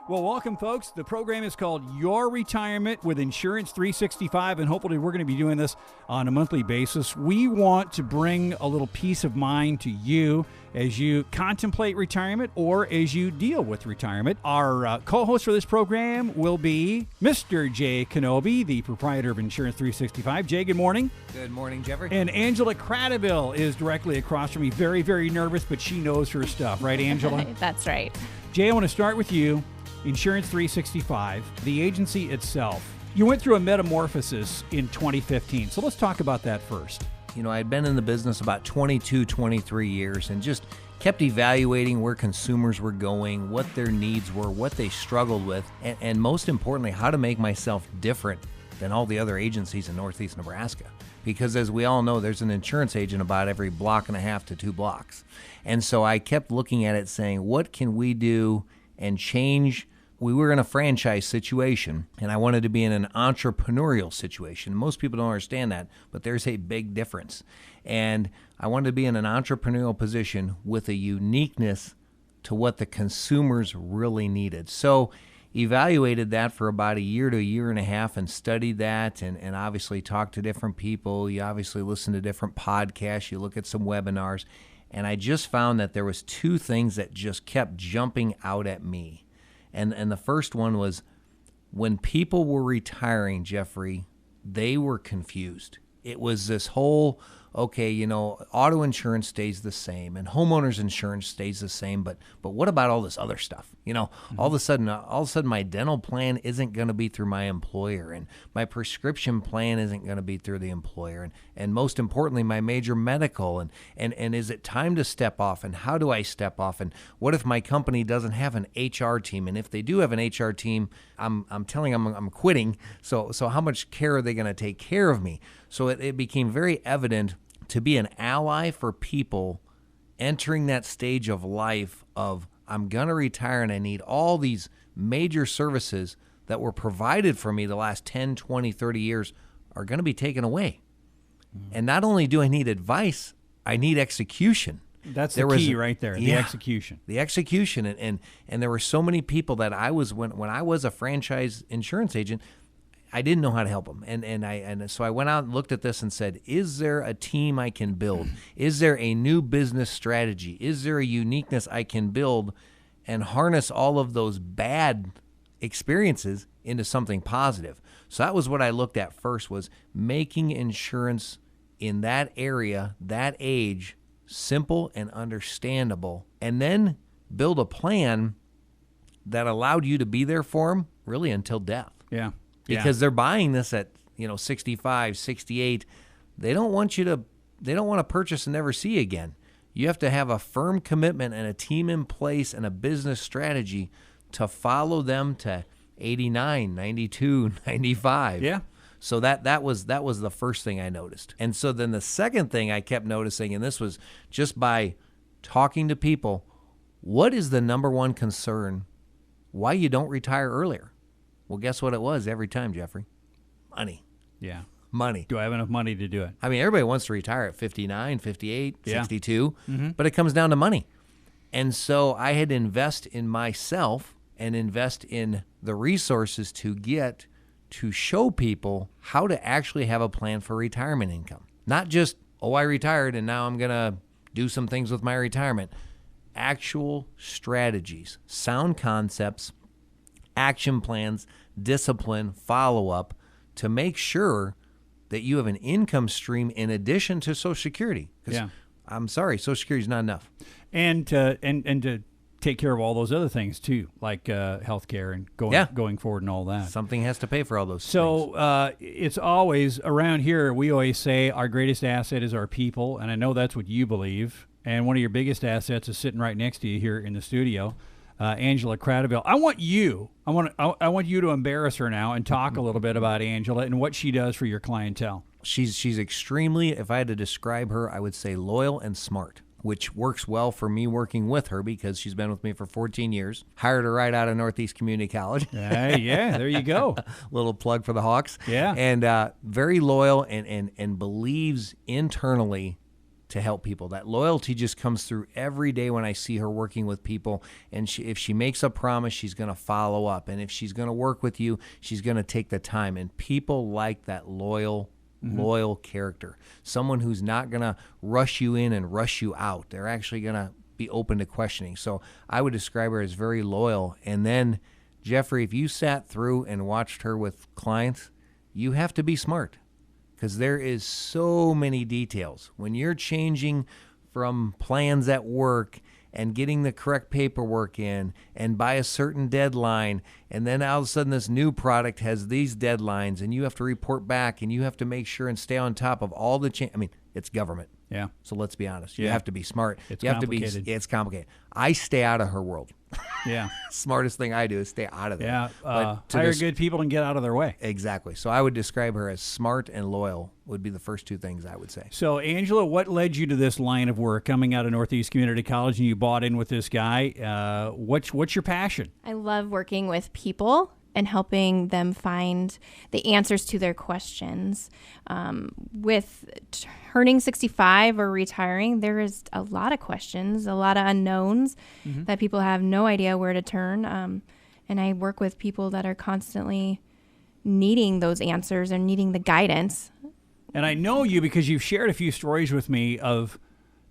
Well, welcome, folks. The program is called Your Retirement with Insurance 365, and hopefully we're going to be doing this on a monthly basis. We want to bring a little peace of mind to you as you contemplate retirement or as you deal with retirement. Our co-host for this program will be Mr. Jay Kenobi, the proprietor of Insurance 365. Jay, good morning. Good morning, Jeffrey. And Angela Cradaville is directly across from me. Very, very nervous, but she knows her stuff. Right, Angela? That's right. Jay, I want to start with you. Insurance 365, the agency itself. You went through a metamorphosis in 2015, so let's talk about that first. You know, I'd been in the business about 22, 23 years and just kept evaluating where consumers were going, what their needs were, what they struggled with, and most importantly, how to make myself different than all the other agencies in Northeast Nebraska. Because as we all know, there's an insurance agent about every block and a half to 2 blocks. And so I kept looking at it saying, what can we do and change? We were in a franchise situation, and I wanted to be in an entrepreneurial situation. Most people don't understand that, but there's a big difference. And I wanted to be in an entrepreneurial position with a uniqueness to what the consumers really needed. So evaluated that for about a year to a year and a half and studied that and obviously talked to different people. You obviously listen to different podcasts. You look at some webinars. And I just found that there was 2 things that just kept jumping out at me. And the first one was when people were retiring, Jeffrey, they were confused. It was this whole, okay, you know, auto insurance stays the same and homeowners insurance stays the same, but what about all this other stuff? You know, all of a sudden my dental plan isn't going to be through my employer, and my prescription plan isn't going to be through the employer, and most importantly, my major medical, and is it time to step off, and how do I step off, and what if my company doesn't have an HR team, and if they do have an HR team, I'm telling them I'm quitting, so how much care are they going to take care of me? So it became very evident to be an ally for people entering that stage of life of, I'm going to retire and I need all these major services that were provided for me the last 10, 20, 30 years are going to be taken away. And not only do I need advice, I need execution. That's the key right there, the execution. The execution. And there were so many people that I was, when I was a franchise insurance agent, I didn't know how to help them. And so I went out and looked at this and said, is there a team I can build? Is there a new business strategy? Is there a uniqueness I can build and harness all of those bad experiences into something positive? So that was what I looked at first, was making insurance in that area, that age, simple and understandable, and then build a plan that allowed you to be there for them really until death. Yeah. Because they're buying this at, 65, 68. They don't want to purchase and never see again. You have to have a firm commitment and a team in place and a business strategy to follow them to 89, 92, 95. Yeah. So that was the first thing I noticed. And so then the second thing I kept noticing, and this was just by talking to people, what is the number one concern why you don't retire earlier? Well, guess what it was every time, Jeffrey? Money. Yeah. Money. Do I have enough money to do it? I mean, everybody wants to retire at 59, 58, Yeah. 62, Mm-hmm. but it comes down to money. And so I had to invest in myself and invest in the resources to get to show people how to actually have a plan for retirement income. Not just, I retired and now I'm going to do some things with my retirement. Actual strategies, sound concepts, action plans, discipline, follow-up to make sure that you have an income stream in addition to Social Security. Yeah. I'm sorry, Social Security is not enough. And to take care of all those other things too, like health care and going forward and all that. Something has to pay for all those things. So it's always, around here, we always say our greatest asset is our people, and I know that's what you believe. And one of your biggest assets is sitting right next to you here in the studio. Angela Cradaville. I want you to embarrass her now and talk a little bit about Angela and what she does for your clientele. She's extremely, if I had to describe her, I would say loyal and smart, which works well for me working with her because she's been with me for 14 years. Hired her right out of Northeast Community College. Yeah, there you go. Little plug for the Hawks. Yeah. And very loyal and believes internally to help people. That loyalty just comes through every day when I see her working with people. And if she makes a promise, she's going to follow up. And if she's going to work with you, she's going to take the time. And people like that loyal character. Someone who's not going to rush you in and rush you out. They're actually going to be open to questioning. So I would describe her as very loyal. And then, Jeffrey, if you sat through and watched her with clients, you have to be smart, because there is so many details. When you're changing from plans at work and getting the correct paperwork in and by a certain deadline, and then all of a sudden this new product has these deadlines and you have to report back and you have to make sure and stay on top of all the change. I mean, it's government. Yeah. So let's be honest. You have to be smart. It's you have complicated. to be. It's complicated. I stay out of her world. Yeah. Smartest thing I do is stay out of there. Yeah. But Hire good people and get out of their way. Exactly. So I would describe her as smart and loyal would be the first two things I would say. So, Angela, what led you to this line of work coming out of Northeast Community College, and you bought in with this guy? What's your passion? I love working with people and helping them find the answers to their questions. With turning 65 or retiring, there is a lot of questions, a lot of unknowns that people have no idea where to turn. And I work with people that are constantly needing those answers and needing the guidance. And I know you because you've shared a few stories with me of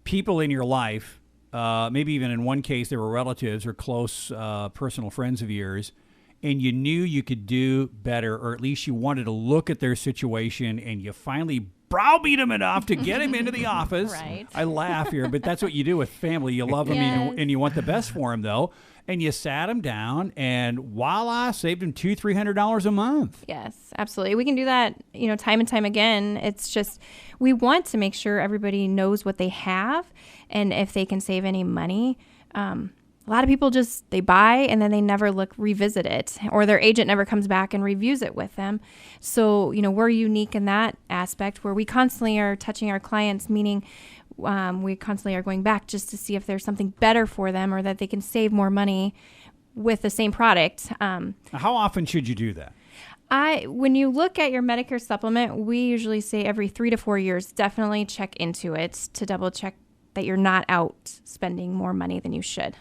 people in your life, maybe even in one case they were relatives or close personal friends of yours, and you knew you could do better, or at least you wanted to look at their situation, and you finally browbeat them enough to get him into the office. Right. I laugh here, but that's what you do with family. You love them, Yes. and you want the best for them, though. And you sat him down, and voila, saved him $200-300 a month. Yes, absolutely. We can do that, time and time again. It's just we want to make sure everybody knows what they have and if they can save any money. A lot of people they buy and then they never revisit it, or their agent never comes back and reviews it with them. So, we're unique in that aspect where we constantly are touching our clients, meaning we constantly are going back just to see if there's something better for them or that they can save more money with the same product. How often should you do that? When you look at your Medicare supplement, we usually say every 3 to 4 years, definitely check into it to double check that you're not out spending more money than you should.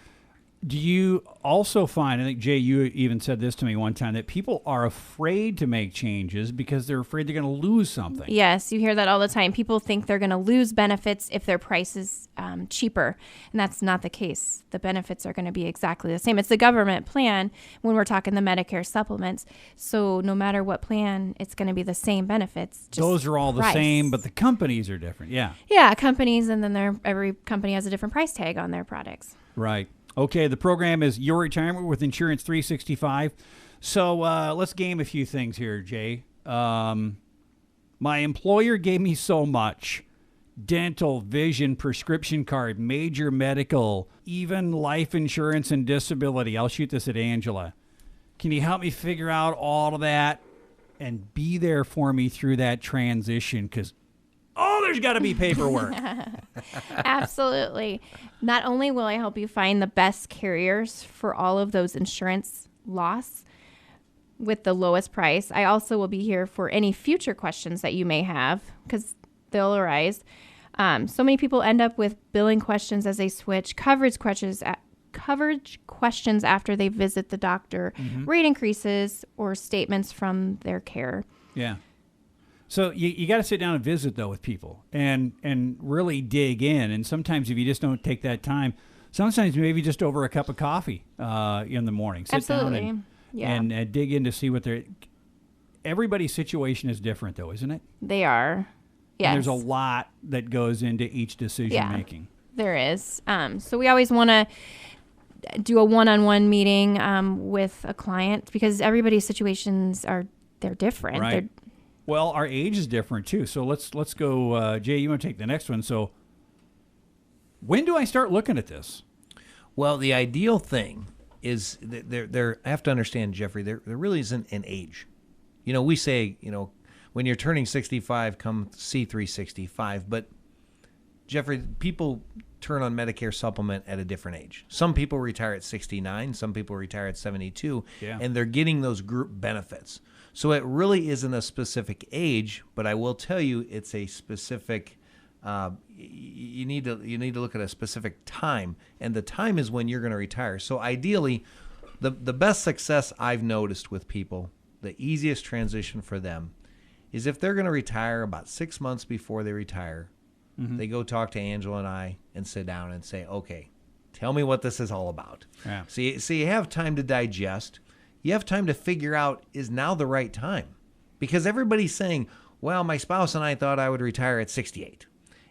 Do you also find, I think, Jay, you even said this to me one time, that people are afraid to make changes because they're afraid they're going to lose something? Yes, you hear that all the time. People think they're going to lose benefits if their price is cheaper, and that's not the case. The benefits are going to be exactly the same. It's the government plan when we're talking the Medicare supplements. So no matter what plan, it's going to be the same benefits. Just those are all the price. same, but the companies are different. Yeah. Yeah, companies, and then every company has a different price tag on their products. Right. Okay, the program is Your Retirement with Insurance 365. So let's game a few things here, Jay. My employer gave me so much. Dental, vision, prescription card, major medical, even life insurance and disability. I'll shoot this at Angela. Can you help me figure out all of that and be there for me through that transition? Because there's got to be paperwork. Absolutely. Not only will I help you find the best carriers for all of those insurance loss with the lowest price, I also will be here for any future questions that you may have, because they'll arise. So many people end up with billing questions as they switch, coverage questions after they visit the doctor, rate increases, or statements from their care. Yeah. So you got to sit down and visit, though, with people and really dig in. And sometimes if you just don't take that time, sometimes maybe just over a cup of coffee in the morning. Sit Absolutely. down and dig in to see what they're... Everybody's situation is different, though, isn't it? They are. Yes. And there's a lot that goes into each decision making. There is. So we always want to do a one-on-one meeting with a client because everybody's situations they're different. Right. Well, our age is different too. So let's go. Jay, you want to take the next one? So when do I start looking at this? Well, the ideal thing is I have to understand, Jeffrey, there really isn't an age. We say, when you're turning 65, come C365. But Jeffrey, people turn on Medicare supplement at a different age. Some people retire at 69. Some people retire at 72. Yeah. And they're getting those group benefits. So it really isn't a specific age, but I will tell you it's a specific you need to look at a specific time, and the time is when you're going to retire. So ideally, the best success I've noticed with people, the easiest transition for them, is if they're going to retire about 6 months before they retire, they go talk to Angela and I and sit down and say, okay, tell me what this is all about. Yeah. So you have time to digest. You have time to figure out, is now the right time? Because everybody's saying, well, my spouse and I thought I would retire at 68.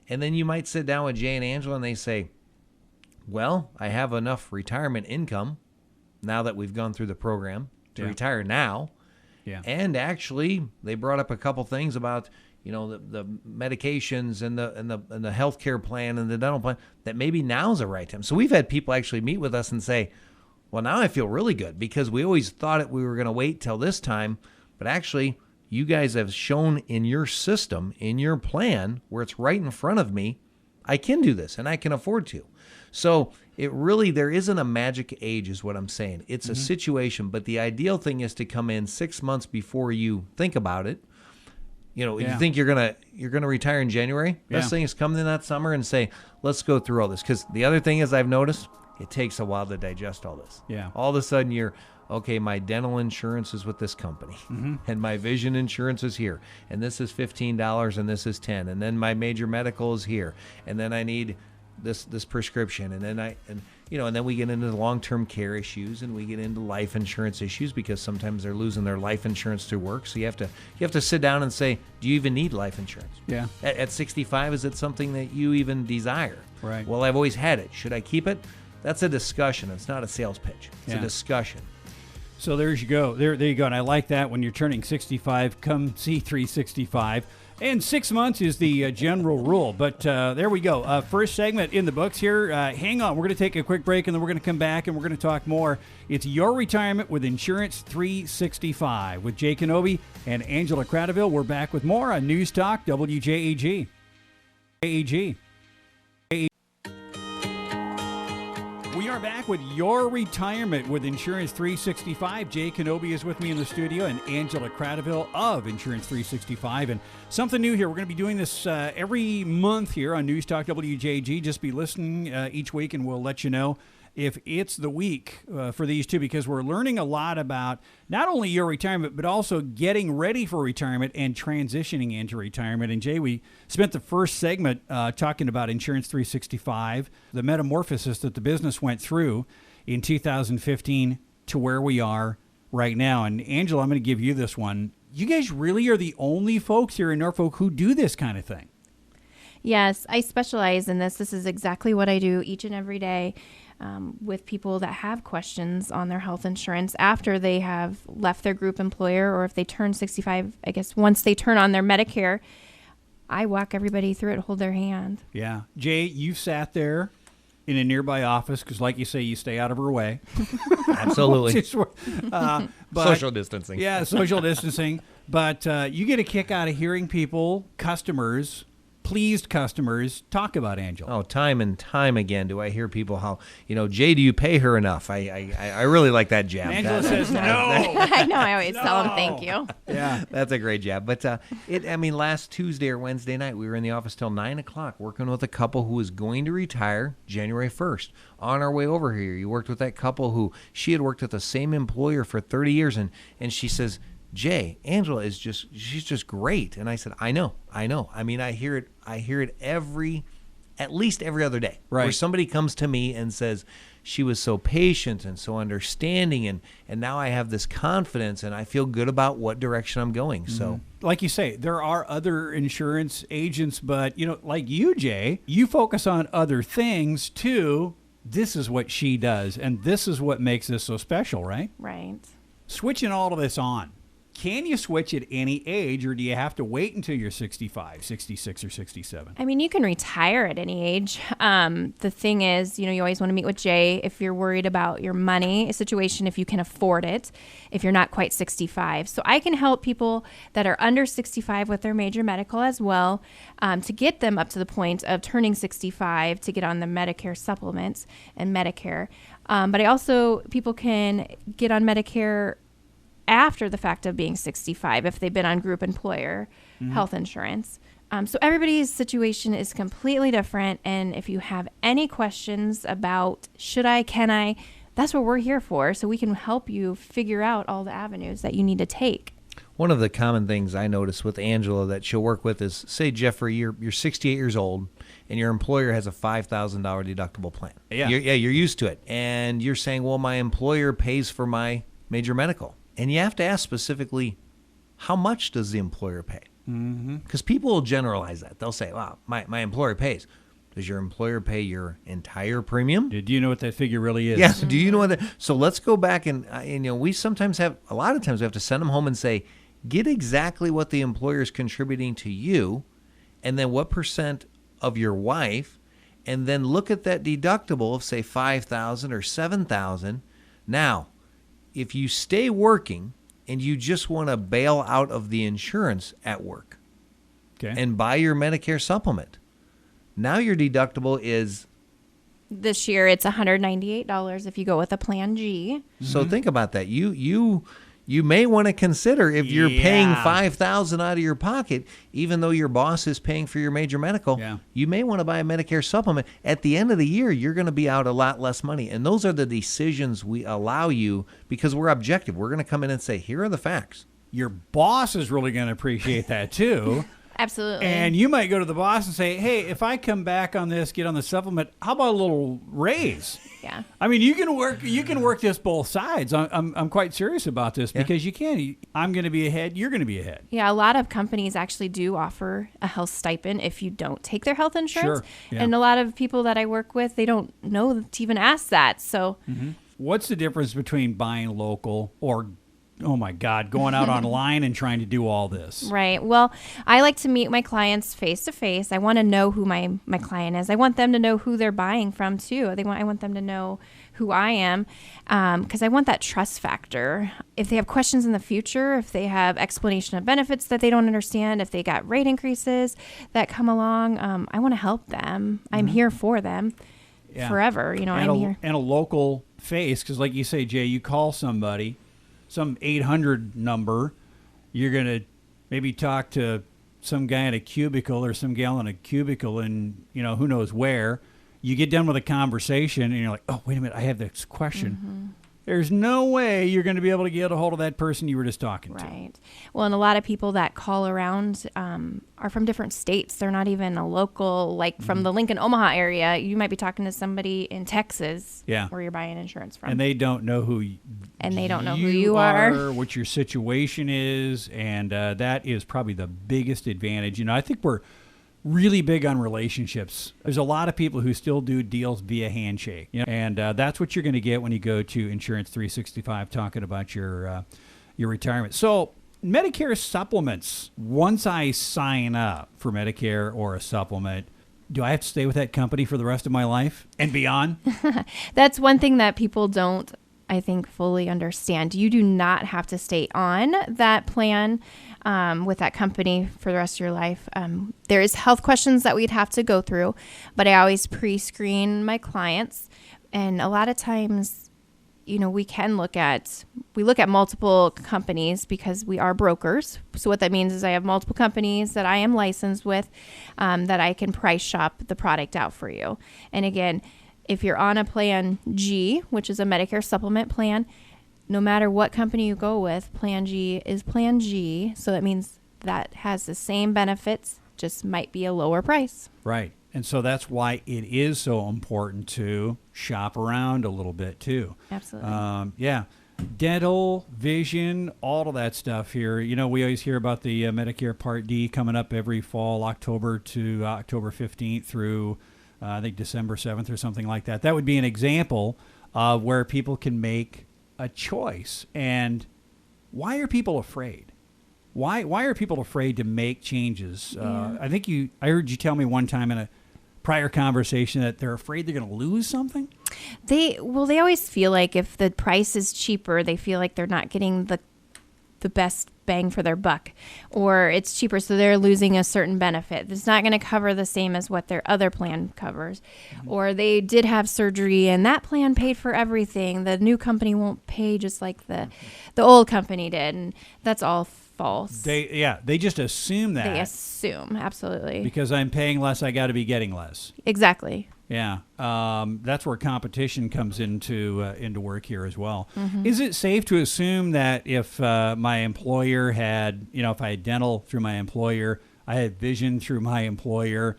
And then you might sit down with Jay and Angela and they say, well, I have enough retirement income now that we've gone through the program to retire now. Yeah. And actually, they brought up a couple things about, the medications and the healthcare plan and the dental plan, that maybe now's the right time. So we've had people actually meet with us and say, well, now I feel really good because we always thought we were going to wait till this time, but actually you guys have shown in your system, in your plan, where it's right in front of me, I can do this and I can afford to. So there isn't a magic age is what I'm saying. It's a situation, but the ideal thing is to come in 6 months before you think about it. You think you're gonna retire in January. Best thing is come in that summer and say, let's go through all this. Because the other thing is I've noticed it takes a while to digest all this. Yeah. All of a sudden you're, okay, my dental insurance is with this company, and my vision insurance is here, and this is $15 and this is $10, and then my major medical is here, and then I need this prescription, and then we get into the long-term care issues, and we get into life insurance issues because sometimes they're losing their life insurance through work. So you have to sit down and say, do you even need life insurance? Yeah. At 65, is it something that you even desire? Right. Well, I've always had it. Should I keep it? That's a discussion. It's not a sales pitch. It's a discussion. So there you go. There you go. And I like that. When you're turning 65, come see 365. And 6 months is the general rule. But there we go. First segment in the books here. Hang on. We're going to take a quick break, and then we're going to come back, and we're going to talk more. It's Your Retirement with Insurance 365 with Jay Kenobi and Angela Cradaville. We're back with more on News Talk WJAG. We are back with Your Retirement with Insurance 365. Jay Kenobi is with me in the studio, and Angela Cradaville of Insurance 365. And something new here. We're going to be doing this every month here on News Talk WJG. Just be listening each week, and we'll let you know if it's the week for these two, because we're learning a lot about not only your retirement, but also getting ready for retirement and transitioning into retirement. And Jay, we spent the first segment talking about Insurance 365, the metamorphosis that the business went through in 2015 to where we are right now. And Angela, I'm going to give you this one. You guys really are the only folks here in Norfolk who do this kind of thing. Yes, I specialize in this. This is exactly what I do each and every day. With people that have questions on their health insurance after they have left their group employer, or if they turn 65, I guess once they turn on their Medicare, I walk everybody through it, hold their hand. Yeah. Jay, you've sat there in a nearby office because, like you say, you stay out of her way. Absolutely. But, social distancing. Yeah, social distancing. But you get a kick out of hearing people, customers, pleased customers talk about Angela. Oh, time and time again do I hear people how, Jay, do you pay her enough? I really like that jab. Angela says no. I know. I always tell them thank you. Yeah. That's a great jab. But last Tuesday or Wednesday night, we were in the office till 9 o'clock working with a couple who was going to retire January 1st. On our way over here, you worked with that couple who she had worked with the same employer for 30 years. And she says, Jay, Angela she's just great. And I said, I know. I mean, I hear it at least every other day. Right. Where somebody comes to me and says, she was so patient and so understanding, and now I have this confidence and I feel good about what direction I'm going. Mm-hmm. So, like you say, there are other insurance agents, but like you, Jay, you focus on other things too. This is what she does, and this is what makes this so special, right? Right. Switching all of this on. Can you switch at any age, or do you have to wait until you're 65, 66, or 67? I mean, you can retire at any age. The thing is, you always want to meet with Jay if you're worried about your money situation, if you can afford it, if you're not quite 65. So I can help people that are under 65 with their major medical as well, to get them up to the point of turning 65 to get on the Medicare supplements and Medicare. But I also, people can get on Medicare after the fact of being 65 if they've been on group employer health insurance. So everybody's situation is completely different. And if you have any questions about should I, can I, that's what we're here for. So we can help you figure out all the avenues that you need to take. One of the common things I notice with Angela that she'll work with is, say, Jeffrey, you're 68 years old and your employer has a $5,000 deductible plan. Yeah. You're used to it. And you're saying, well, my employer pays for my major medical. And you have to ask specifically, how much does the employer pay? Because people will generalize that. They'll say, well, my employer pays. Does your employer pay your entire premium? Do you know what that figure really is? Yeah. Do you know what that? So let's go back and we sometimes have, a lot of times we have to send them home and say, get exactly what the employer is contributing to you, and then what percent of your wife, and then look at that deductible of, say, $5,000 or $7,000. Now, if you stay working and you just want to bail out of the insurance at work and buy your Medicare supplement, now your deductible is... This year, it's $198 if you go with a Plan G. So think about that. You may want to consider, if you're paying $5,000 out of your pocket, even though your boss is paying for your major medical, you may want to buy a Medicare supplement. At the end of the year, you're going to be out a lot less money. And those are the decisions we allow you, because we're objective. We're going to come in and say, here are the facts. Your boss is really going to appreciate that too. Absolutely. And you might go to the boss and say, hey, if I come back on this, get on the supplement, how about a little raise? Yeah. I mean, you can work this both sides. I'm quite serious about this because you can. I'm going to be ahead. You're going to be ahead. Yeah, a lot of companies actually do offer a health stipend if you don't take their health insurance. Sure. Yeah. And a lot of people that I work with, they don't know to even ask that. So What's the difference between buying local or, oh my God, going out online and trying to do all this? Right. Well, I like to meet my clients face to face. I want to know who my client is. I want them to know who they're buying from too. I want them to know who I am, because I want that trust factor. If they have questions in the future, if they have explanation of benefits that they don't understand, if they got rate increases that come along, I want to help them. I'm here for them forever. I'm here. And a local face, because like you say, Jay, you call somebody, some 800 number, you're going to maybe talk to some guy in a cubicle or some gal in a cubicle and, who knows where. You get done with a conversation and you're like, oh, wait a minute, I have this question. There's no way you're going to be able to get a hold of that person you were just talking to. Right. Well, and a lot of people that call around are from different states. They're not even a local, like from the Lincoln, Omaha area. You might be talking to somebody in Texas where you're buying insurance from. And they don't know who you are, what your situation is, and that is probably the biggest advantage. I think we're really big on relationships. There's a lot of people who still do deals via handshake, and that's what you're going to get when you go to Insurance 365 talking about your retirement. So Medicare supplements, once I sign up for Medicare or a supplement, do I have to stay with that company for the rest of my life and beyond? That's one thing that people don't, I think, fully understand. You do not have to stay on that plan with that company for the rest of your life. There is health questions that we'd have to go through, but I always pre-screen my clients. And a lot of times, we look at multiple companies because we are brokers. So what that means is I have multiple companies that I am licensed with that I can price shop the product out for you. And again, if you're on a Plan G, which is a Medicare supplement plan, no matter what company you go with, Plan G is Plan G. So that means that has the same benefits, just might be a lower price. Right. And so that's why it is so important to shop around a little bit too. Absolutely. Dental, vision, all of that stuff here. We always hear about the Medicare Part D coming up every fall, October to October 15th through I think December 7th or something like that. That would be an example of where people can make a choice. And why are people afraid? Why are people afraid to make changes? I heard you tell me one time in a prior conversation that they're afraid they're going to lose something. They always feel like if the price is cheaper, they feel like they're not getting the best bang for their buck, or it's cheaper, so they're losing a certain benefit. It's not going to cover the same as what their other plan covers. Or they did have surgery and that plan paid for everything. The new company won't pay just like the old company did. And that's all false. They just assume that. They assume, absolutely. Because I'm paying less, I got to be getting less. Exactly. Yeah, that's where competition comes into work here as well. Is it safe to assume that if my employer had, if I had dental through my employer, I had vision through my employer,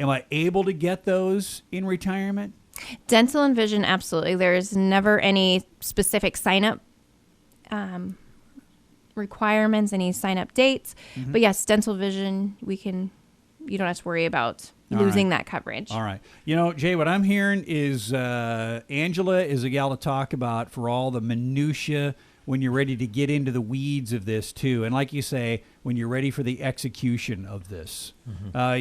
am I able to get those in retirement? Dental and vision, absolutely. There's never any specific sign-up requirements, any sign-up dates. But yes, dental vision, you don't have to worry about losing that coverage. All right. Jay, what I'm hearing is Angela is a gal to talk about for all the minutia when you're ready to get into the weeds of this too. And like you say, when you're ready for the execution of this.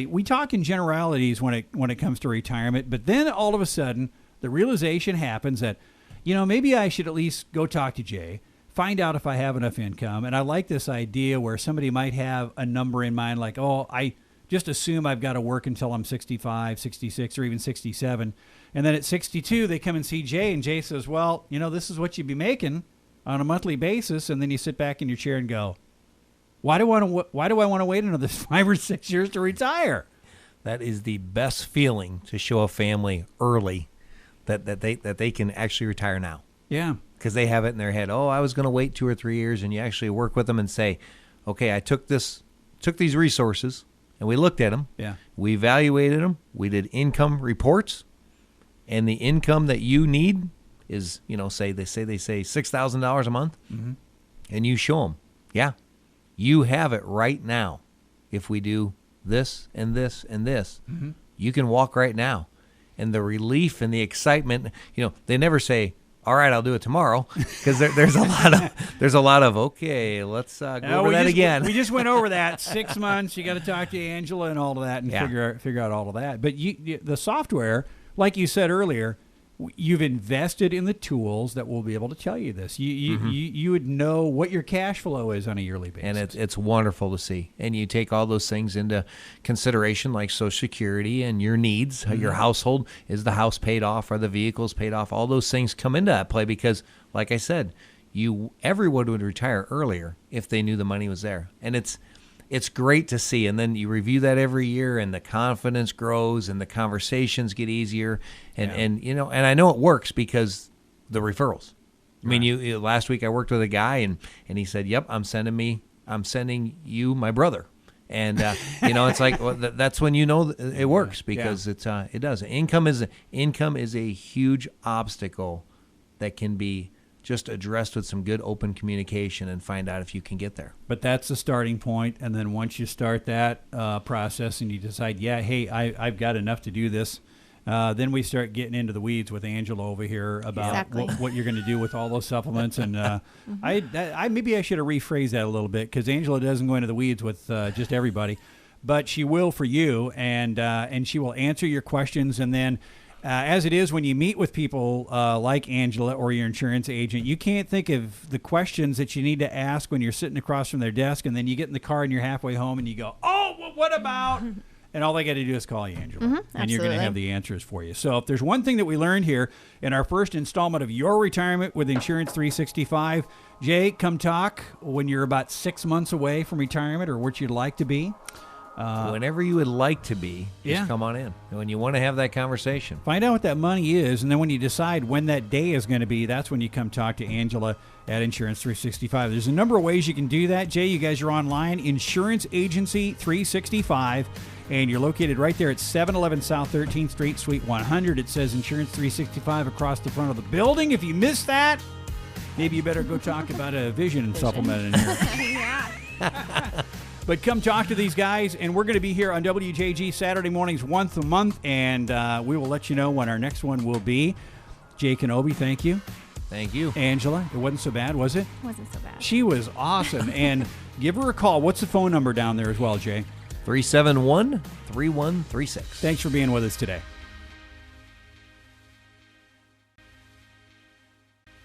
We talk in generalities when it comes to retirement, but then all of a sudden the realization happens that, maybe I should at least go talk to Jay, find out if I have enough income. And I like this idea where somebody might have a number in mind like, I just assume I've got to work until I'm 65, 66, or even 67. And then at 62, they come and see Jay, and Jay says, well, this is what you'd be making on a monthly basis. And then you sit back in your chair and go, why do I want to wait another 5 or 6 years to retire? That is the best feeling, to show a family early that they can actually retire now. Yeah. Because they have it in their head, I was going to wait 2 or 3 years, and you actually work with them and say, okay, I took these resources, and we looked at them. Yeah. We evaluated them. We did income reports, and the income that you need is, say $6,000 a month, and you show them, yeah, you have it right now. If we do this and this and this, you can walk right now. And the relief and the excitement, they never say, all right, I'll do it tomorrow, because there's a lot of okay, let's go over that again. We just went over that 6 months. You got to talk to Angela and all of that, and figure out all of that. But the software, like you said earlier, you've invested in the tools that will be able to tell you this. You would know what your cash flow is on a yearly basis, and it's wonderful to see. And you take all those things into consideration, like Social Security and your needs, your household. Is the house paid off? Are the vehicles paid off? All those things come into that play because, like I said, everyone would retire earlier if they knew the money was there, and it's great to see. And then you review that every year, and the confidence grows, and the conversations get easier. And I know it works because the referrals. I mean, last week I worked with a guy, and he said, "Yep, I'm sending you my brother." And it's like, well, that's when it works, because it does. Income is a huge obstacle that can be just addressed with some good open communication and find out if you can get there. But that's the starting point. And then once you start that process and you decide, hey, I've got enough to do this, then we start getting into the weeds with Angela over here about what you're going to do with all those supplements. And maybe I should have rephrased that a little bit, because Angela doesn't go into the weeds with just everybody, but she will for you, and she will answer your questions. And then as it is when you meet with people like Angela or your insurance agent, you can't think of the questions that you need to ask when you're sitting across from their desk, and then you get in the car and you're halfway home and you go, what about? And all they got to do is call you, Angela, and you're going to have the answers for you. So if there's one thing that we learned here in our first installment of Your Retirement with Insurance 365, Jay, come talk when you're about 6 months away from retirement, or what you'd like to be. Whenever you would like to be, just come on in. When you want to have that conversation. Find out what that money is, and then when you decide when that day is going to be, that's when you come talk to Angela at Insurance 365. There's a number of ways you can do that. Jay, you guys are online, Insurance Agency 365, and you're located right there at 711 South 13th Street, Suite 100. It says Insurance 365 across the front of the building. If you missed that, maybe you better go talk about a vision supplement in here. But come talk to these guys, and we're going to be here on WJG Saturday mornings once a month, and we will let you know when our next one will be. Jay Kenobi, thank you. Thank you. Angela, it wasn't so bad, was it? Wasn't so bad. She was awesome, and give her a call. What's the phone number down there as well, Jay? 371-3136. Thanks for being with us today.